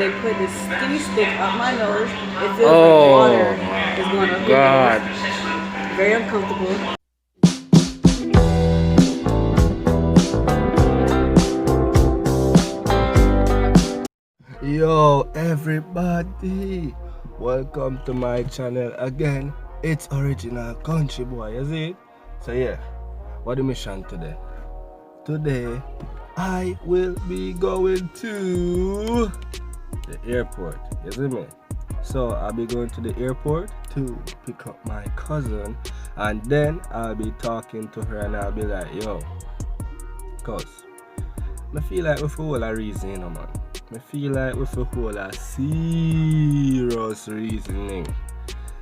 and they put this skinny stick up my nose. It feels like water is going up your nose. Very uncomfortable. Yo everybody, welcome to my channel again. It's original Kountry Boi, is it? So yeah, what the mission today? Today I will be going to the airport, you see me? So I'll be going to the airport to pick up my cousin, and then I'll be talking to her and I'll be like, yo, cuz I feel like with a whole reason, you know, man. I feel like with a whole serious reasoning.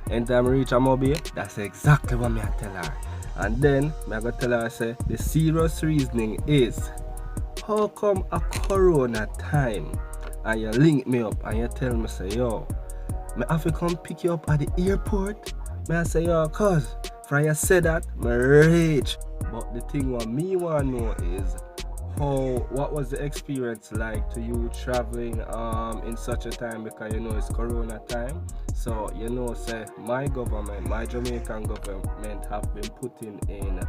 Anytime I reach a Mobay, that's exactly what I tell her. And then I go tell her, say, the serious reasoning is, how come a corona time and you link me up and you tell me, say, yo, I have to come pick you up at the airport? I say, yo, cuz, from you say that, I rage. But the thing what me want to know is, what was the experience like to you traveling in such a time, because you know it's corona time. So you know, say my government, my Jamaican government have been putting in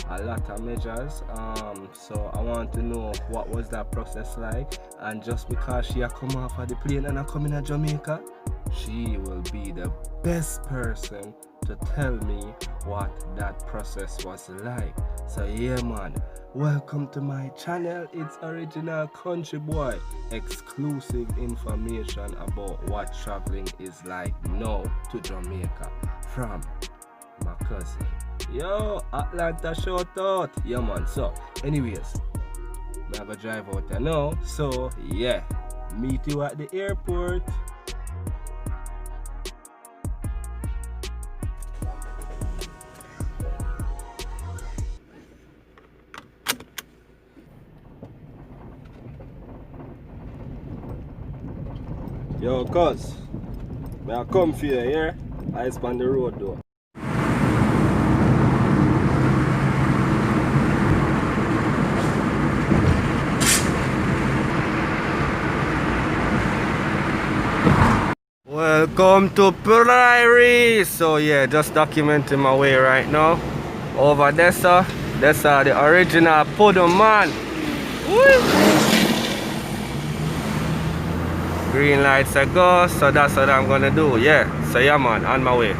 a lot of measures, so I want to know what was that process like. And just because she had come off of the plane and I come in Jamaica, she will be the best person to tell me what that process was like. So yeah, man, welcome to my channel. It's original Kountry Boi. Exclusive information about what traveling is like now to Jamaica from my cousin. Yo, Atlanta shout out. Yeah, man. So anyways, I have a drive out there now. So yeah, meet you at the airport. Yo, cuz, I come for you here. I span the road though. Welcome to Prairie. So yeah, just documenting my way right now. Over there, sir. That's the original Puddle man. Woo! Green lights are go, so that's what I'm gonna do. Yeah, so yeah, man, on my way.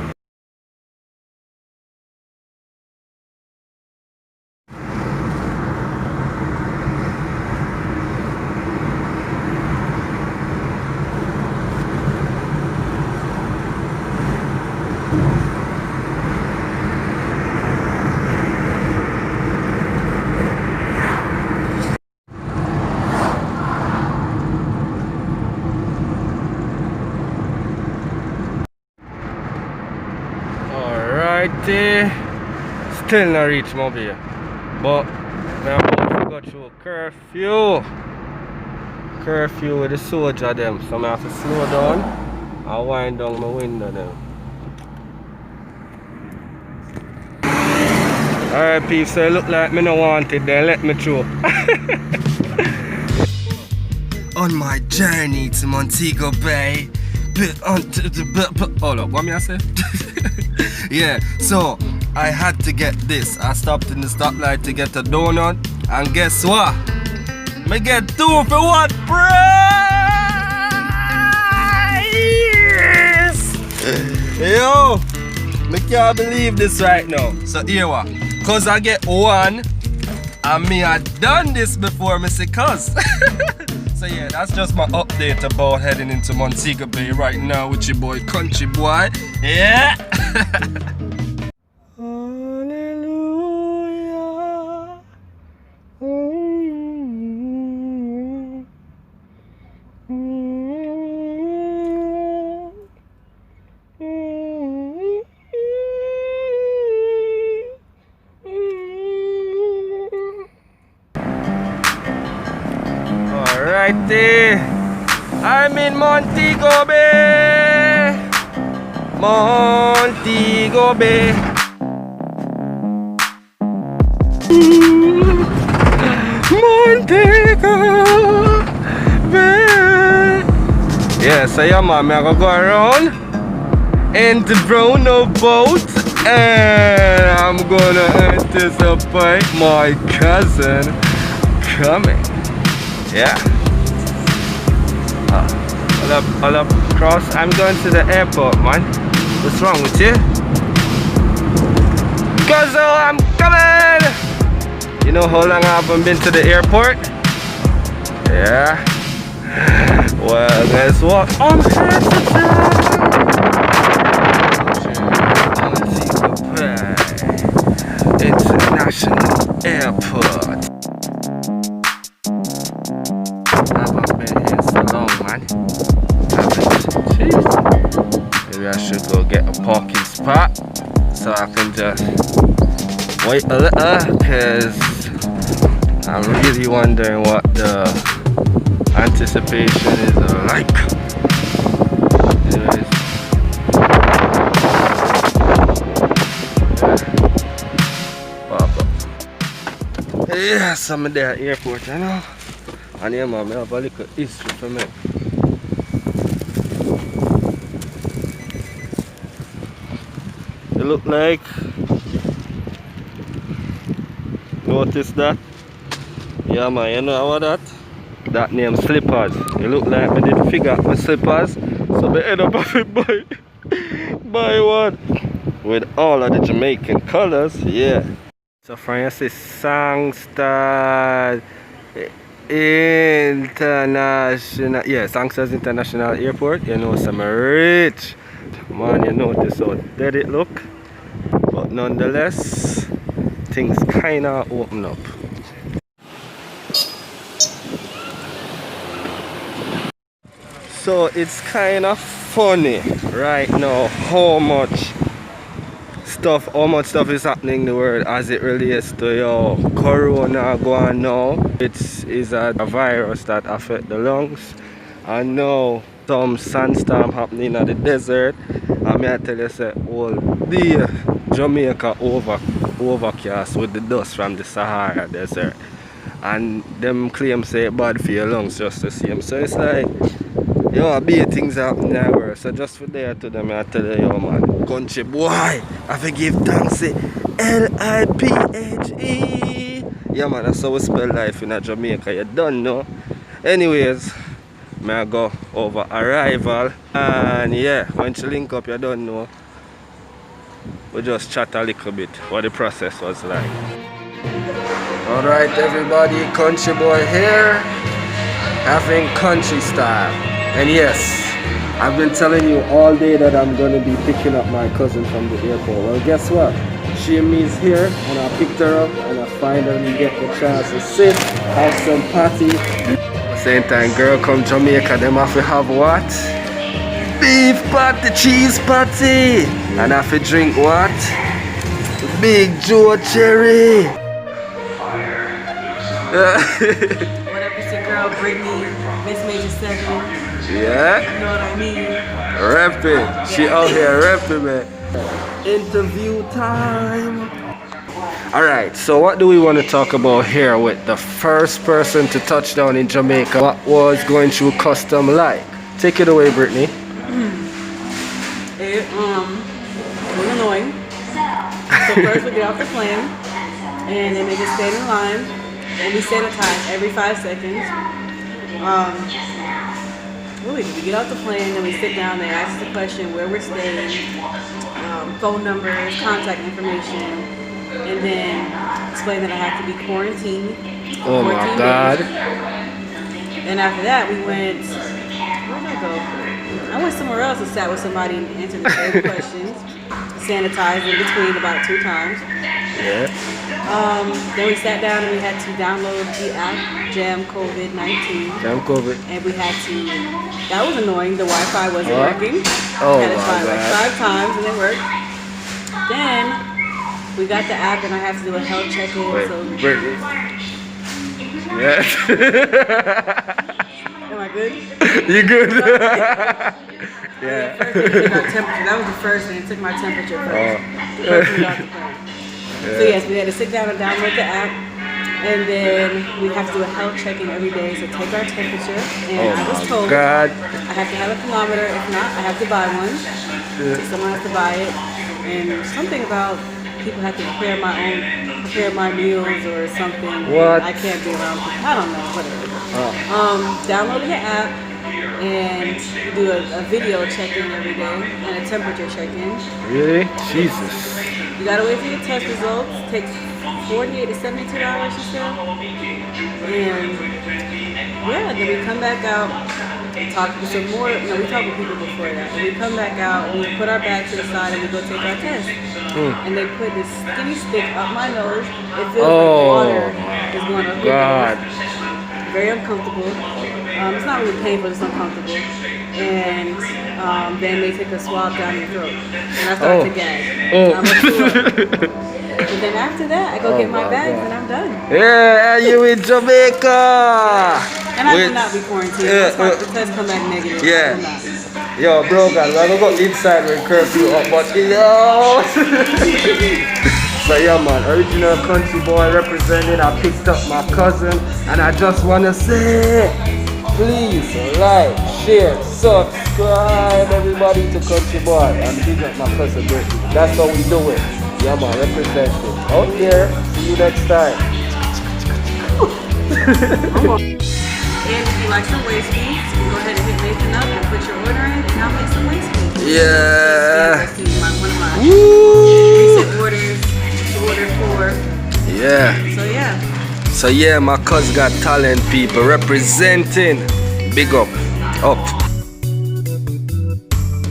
Still not reach Mobay, but I'm about to go through curfew with the soldier them, so I have to slow down and wind down my window them. Alright peeps, so it look like me no want it, then let me through. On my journey to Montego Bay, hold up, what me I say? Yeah, so I had to get this. I stopped in the stoplight to get a donut, and guess what? Me get 2 for 1 price! Yo, me can't believe this right now. So here what? Cause I get 1, and me had done this before, me say cuz. So yeah, that's just my update about heading into Montego Bay right now with your boy Kountry Boi. Yeah. Hallelujah. Alrighty, I'm in Montego Bay. Montego Bay. Montego Bay. Yeah, so yeah man, I'm gonna go around in the brown boat and I'm gonna anticipate my cousin coming. Yeah. All up cross. I'm going to the airport, man. What's wrong with you? Cause I'm coming! You know how long I haven't been to the airport? Yeah. Well, guess what? I'm here today. International Airport. I haven't been here so long, man. Jeez. Maybe I should go get a parking spot so I can just wait a little, cause I'm really wondering what the anticipation is like. Anyways. Yes, I'm at the airport, you know. And yeah, man, I have a little history for me. It look like, notice that? Yeah man, you know what that? That name slippers. It look like I did figure out my slippers, so I end up having buy one with all of the Jamaican colors. Yeah. So Francis Sangstad International, yeah, Sangstad International Airport. You know, some rich man. You notice how dead it look, but nonetheless, things kinda open up. So it's kind of funny right now how much stuff is happening in the world as it relates to your corona going now. It is a virus that affects the lungs. I know some sandstorm happening at the desert. I may tell you say all day Jamaica overcast with the dust from the Sahara desert. And them claim say it bad for your lungs just the same. So it's like, yo, big things happening everywhere. So just for there to them, I tell you, yo man, country boy, I forgive thanks, L-I-P-H-E. Yeah man, that's how we spell life in Jamaica, you don't know. Anyways, I go over arrival, and yeah, once you link up, you don't know. We just chat a little bit what the process was like. Alright everybody, Kountry Boi here, having country style. And yes, I've been telling you all day that I'm going to be picking up my cousin from the airport. Well, guess what? She and me is here, and I picked her up, and I finally get the chance to sit, have some party. At the same time, girl come Jamaica, them have to have what? Beef patty, cheese patty. And I have to drink what? Big Joe Cherry. What up, it's your girl Brittany, Miss Major 7. Yeah? You know what I mean? Rapping. She out here rapping, man. Interview time. Alright, so what do we want to talk about here with the first person to touch down in Jamaica? What was going through custom like? Take it away, Brittany. It was annoying. So first we get off the plane, and they make us stand in line, and we sanitize every 5 seconds. Really, we get off the plane, then we sit down, they ask us the question where we're staying, phone numbers, contact information, and then explain that I have to be quarantined. Oh my God. And after that, we went, where did I go? I went somewhere else and sat with somebody and answered the same questions. Sanitized in between about 2 times. Yeah. Then we sat down and we had to download the app, Jam COVID-19. Jam COVID. And we had to, that was annoying, the Wi-Fi wasn't working. Oh had to my try God. like 5 times and it worked. Then we got the app and I have to do a health check-in. Wait, So, Brittany. Yeah. am I good? You good? Yeah. First they took our temperature. That was the first thing. They took my temperature first. Before we got the plane. So yes, we had to sit down and download the app. And then we have to do a health check-in every day, so take our temperature. And I was told God. I have to have a thermometer. If not, I have to buy one. Someone has to buy it. And something about people have to prepare my meals or something. What? I can't be around people. I don't know, whatever. Downloading the app and do a video check-in every day and a temperature check-in. Really? Jesus. You gotta wait for your test results. It takes 48 to 72 hours or so. And yeah, then we come back out, talk to some more. No, we talk with people before that. And we come back out, we put our bag to the side, and we go take our test. And they put this skinny stick up my nose. It feels like water is going up your nose. Very uncomfortable. It's not really painful, it's uncomfortable. And then they take a swab down your throat. And I start to gag. And then after that, I go get my bags and I'm done. Yeah, you in Jamaica. And I will not be quarantined. The test come back negative. Yeah. Yo, bro, guys, we're gonna go inside when curfew up, but yo. So yeah, man, original country boy representing. I picked up my cousin, and I just wanna say, please like, share, subscribe, everybody to Country Boy, and big up my cousin Brittany. That's how we do it. Yeah, man, representing. Out there. See you next time. And if you like some waist beads, you can go ahead and hit Nathan up and put your order in, and I'll make some waist beads. Yeah. One of my Woo. recent orders to order for. Yeah. So yeah, my cousin got talent, people representing. Big up.